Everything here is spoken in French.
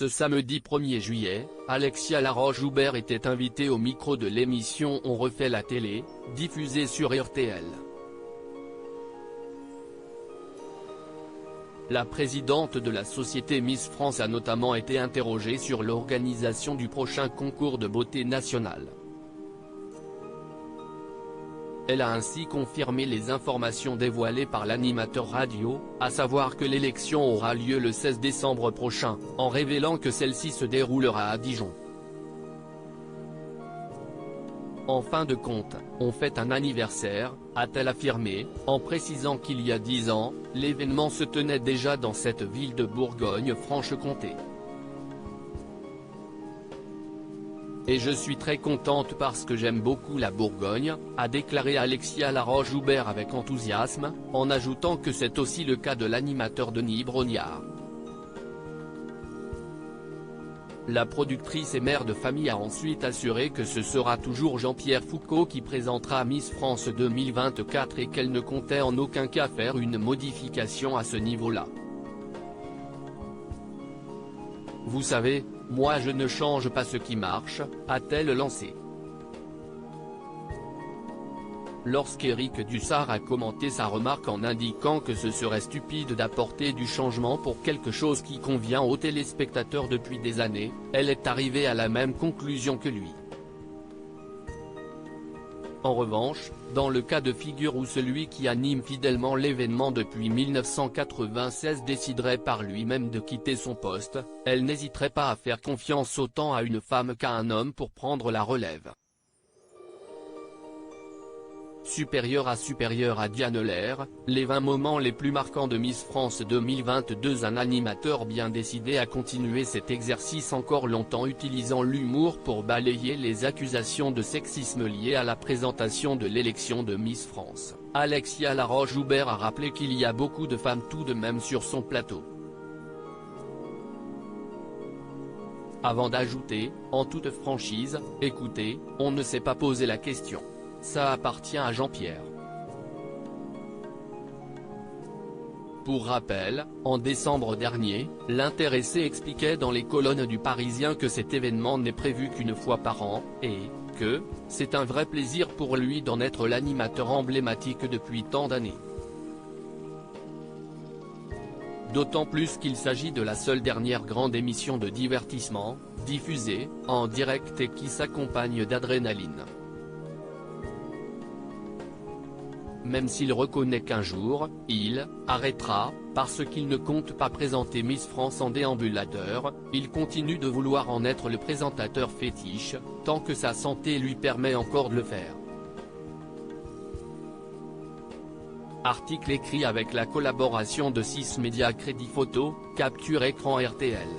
Ce samedi 1er juillet, Alexia Laroche-Joubert était invitée au micro de l'émission On refait la télé, diffusée sur RTL. La présidente de la société Miss France a notamment été interrogée sur l'organisation du prochain concours de beauté national. Elle a ainsi confirmé les informations dévoilées par l'animateur radio, à savoir que l'élection aura lieu le 16 décembre prochain, en révélant que celle-ci se déroulera à Dijon. En fin de compte, on fête un anniversaire, a-t-elle affirmé, en précisant qu'il y a 10 ans, l'événement se tenait déjà dans cette ville de Bourgogne-Franche-Comté. Et je suis très contente parce que j'aime beaucoup la Bourgogne, a déclaré Alexia Laroche-Joubert avec enthousiasme, en ajoutant que c'est aussi le cas de l'animateur Denis Brognard. La productrice et mère de famille a ensuite assuré que ce sera toujours Jean-Pierre Foucault qui présentera Miss France 2024 et qu'elle ne comptait en aucun cas faire une modification à ce niveau-là. Vous savez, moi je ne change pas ce qui marche, a-t-elle lancé. Lorsqu'Éric Dussart a commenté sa remarque en indiquant que ce serait stupide d'apporter du changement pour quelque chose qui convient aux téléspectateurs depuis des années, elle est arrivée à la même conclusion que lui. En revanche, dans le cas de figure où celui qui anime fidèlement l'événement depuis 1996 déciderait par lui-même de quitter son poste, elle n'hésiterait pas à faire confiance autant à une femme qu'à un homme pour prendre la relève. Supérieur à Diane Lair, les 20 moments les plus marquants de Miss France 2022. Un animateur bien décidé à continuer cet exercice encore longtemps, utilisant l'humour pour balayer les accusations de sexisme liées à la présentation de l'élection de Miss France. Alexia Laroche-Joubert a rappelé qu'il y a beaucoup de femmes tout de même sur son plateau. Avant d'ajouter, en toute franchise, écoutez, on ne s'est pas posé la question. Ça appartient à Jean-Pierre. Pour rappel, en décembre dernier, l'intéressé expliquait dans les colonnes du Parisien que cet événement n'est prévu qu'une fois par an, et que c'est un vrai plaisir pour lui d'en être l'animateur emblématique depuis tant d'années. D'autant plus qu'il s'agit de la seule dernière grande émission de divertissement, diffusée en direct et qui s'accompagne d'adrénaline. Même s'il reconnaît qu'un jour, il arrêtera, parce qu'il ne compte pas présenter Miss France en déambulateur, il continue de vouloir en être le présentateur fétiche, tant que sa santé lui permet encore de le faire. Article écrit avec la collaboration de 6 médias Crédit Photo, Capture Écran RTL.